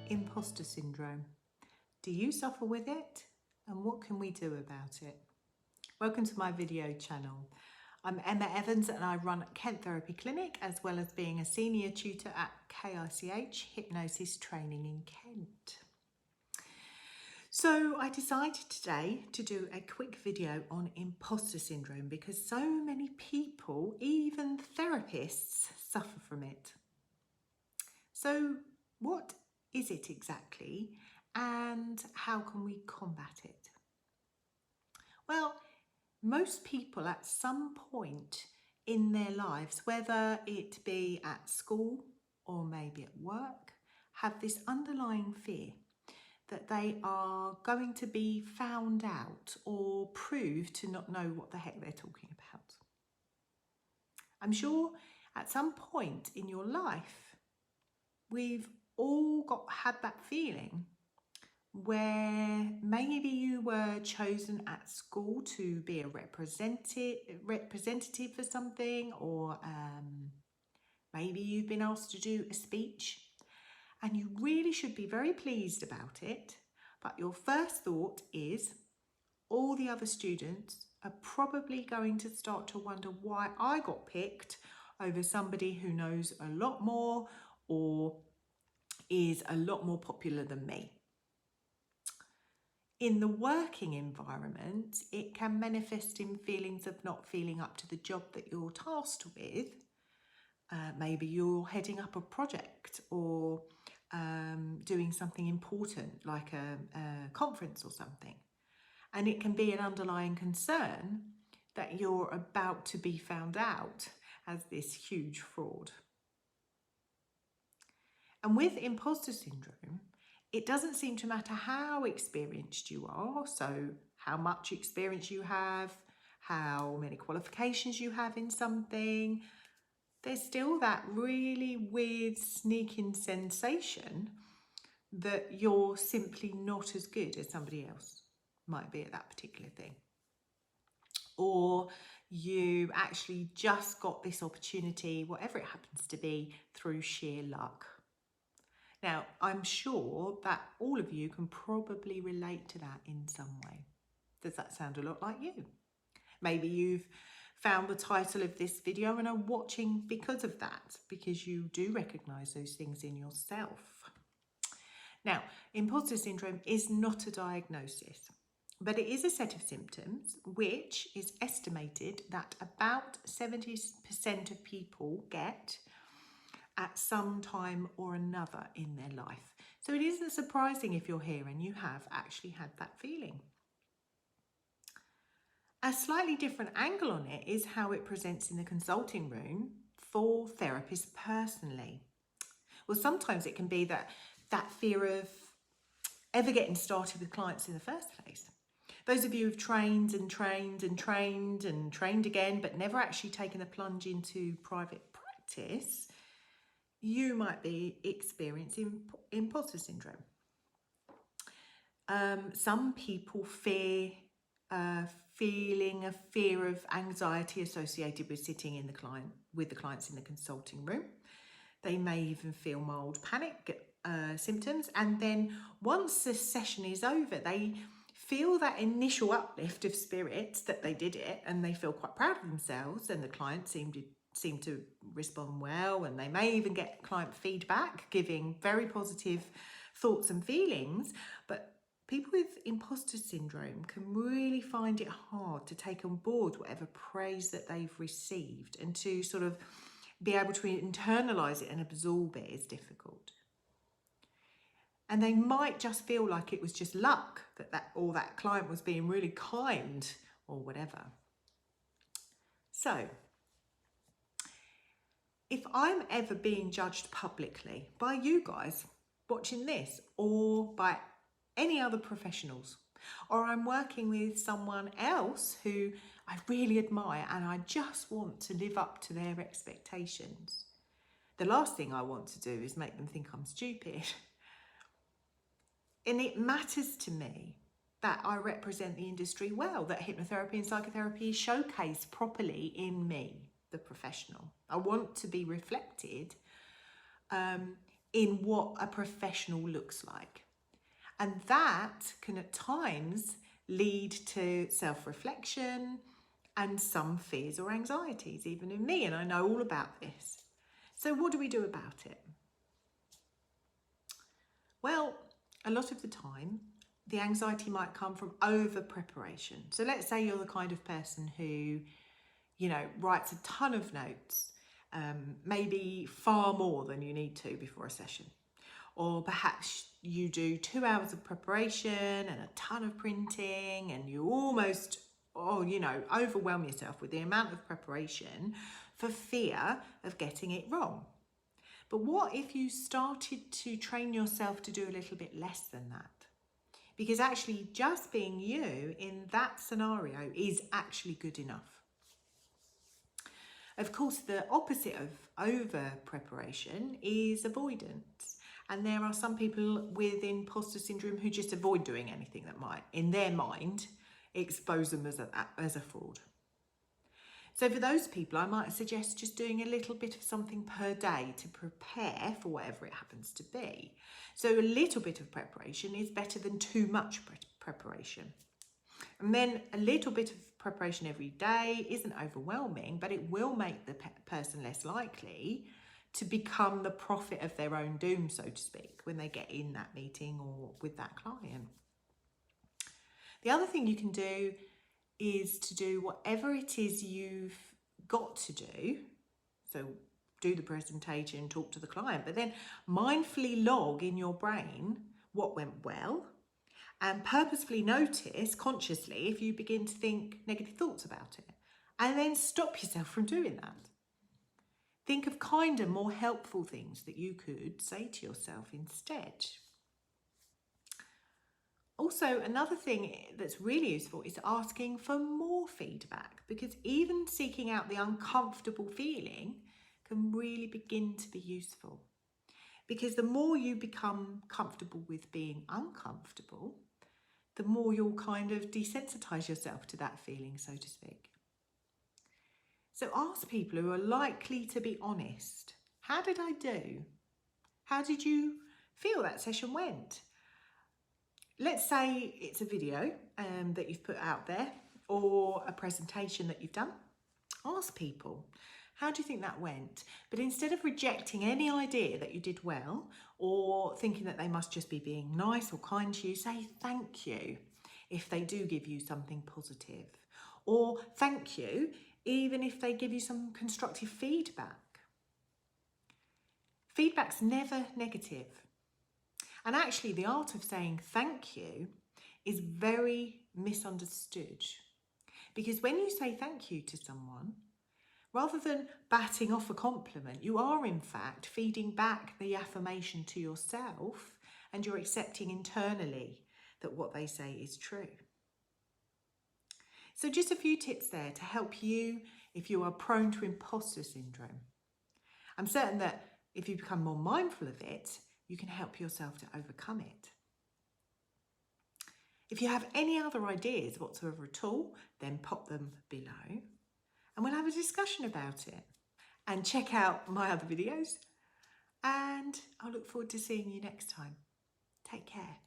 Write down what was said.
Imposter syndrome. Do you suffer with it? And what can we do about it? Welcome to my video channel. I'm Emma Evans and I run Kent Therapy Clinic as well as being a senior tutor at KICH Hypnosis Training in Kent. So I decided today to do a quick video on imposter syndrome because so many people, even therapists, suffer from it. So what is it exactly and how can we combat it? Well, most people at some point in their lives, whether it be at school or maybe at work, have this underlying fear that they are going to be found out or proved to not know what the heck they're talking about. I'm sure at some point in your life, we've all had that feeling where maybe you were chosen at school to be a representative for something, or maybe you've been asked to do a speech and you really should be very pleased about it, but your first thought is all the other students are probably going to start to wonder why I got picked over somebody who knows a lot more or is a lot more popular than me. In the working environment, it can manifest in feelings of not feeling up to the job that you're tasked with. Maybe you're heading up a project or doing something important like a conference or something. And it can be an underlying concern that you're about to be found out as this huge fraud. And with imposter syndrome, it doesn't seem to matter how experienced you are, so how much experience you have, how many qualifications you have in something, there's still that really weird sneaking sensation that you're simply not as good as somebody else might be at that particular thing. Or you actually just got this opportunity, whatever it happens to be, through sheer luck. Now, I'm sure that all of you can probably relate to that in some way. Does that sound a lot like you? Maybe you've found the title of this video and are watching because of that, because you do recognise those things in yourself. Now, imposter syndrome is not a diagnosis, but it is a set of symptoms which is estimated that about 70% of people get at some time or another in their life. So it isn't surprising if you're here and you have actually had that feeling. A slightly different angle on it is how it presents in the consulting room for therapists personally. Well, sometimes it can be that fear of ever getting started with clients in the first place. Those of you who've trained and trained and trained and trained again, but never actually taken the plunge into private practice, you might be experiencing imposter syndrome. Some people fear feeling a fear of anxiety associated with sitting with the clients in the consulting room. They may even feel mild panic symptoms, and then once the session is over, they feel that initial uplift of spirit that they did it, and they feel quite proud of themselves, and the client seem to respond well, and they may even get client feedback giving very positive thoughts and feelings. But people with imposter syndrome can really find it hard to take on board whatever praise that they've received, and to sort of be able to internalize it and absorb it is difficult. And they might just feel like it was just luck that client was being really kind or whatever. So if I'm ever being judged publicly by you guys watching this, or by any other professionals, or I'm working with someone else who I really admire and I just want to live up to their expectations, the last thing I want to do is make them think I'm stupid. And it matters to me that I represent the industry well, that hypnotherapy and psychotherapy is showcased properly in me, the professional. I want to be reflected in what a professional looks like. And that can at times lead to self-reflection and some fears or anxieties, even in me, and I know all about this. So what do we do about it? Well, a lot of the time, the anxiety might come from over preparation. So let's say you're the kind of person who, writes a ton of notes, maybe far more than you need to before a session. Or perhaps you do 2 hours of preparation and a ton of printing, and you almost, overwhelm yourself with the amount of preparation for fear of getting it wrong. But what if you started to train yourself to do a little bit less than that? Because actually just being you in that scenario is actually good enough. Of course, the opposite of over preparation is avoidance. And there are some people with imposter syndrome who just avoid doing anything that might, in their mind, expose them as a fraud. So for those people, I might suggest just doing a little bit of something per day to prepare for whatever it happens to be. So a little bit of preparation is better than too much preparation. And then a little bit of preparation every day isn't overwhelming, but it will make the person less likely to become the prophet of their own doom, so to speak, when they get in that meeting or with that client. The other thing you can do is to do whatever it is you've got to do. So do the presentation, talk to the client, but then mindfully log in your brain what went well and purposefully notice consciously if you begin to think negative thoughts about it, and then stop yourself from doing that. Think of kinder, more helpful things that you could say to yourself instead. Also, another thing that's really useful is asking for more feedback, because even seeking out the uncomfortable feeling can really begin to be useful. Because the more you become comfortable with being uncomfortable, the more you'll kind of desensitize yourself to that feeling, so to speak. So ask people who are likely to be honest. How did I do? How did you feel that session went? Let's say it's a video that you've put out there or a presentation that you've done. Ask people, how do you think that went? But instead of rejecting any idea that you did well or thinking that they must just be being nice or kind to you, say thank you if they do give you something positive, or thank you even if they give you some constructive feedback. Feedback's never negative. And actually, the art of saying thank you is very misunderstood. Because when you say thank you to someone, rather than batting off a compliment, you are in fact feeding back the affirmation to yourself, and you're accepting internally that what they say is true. So just a few tips there to help you if you are prone to imposter syndrome. I'm certain that if you become more mindful of it, you can help yourself to overcome it. If you have any other ideas whatsoever at all, then pop them below and we'll have a discussion about it. And check out my other videos, and I'll look forward to seeing you next time. Take care.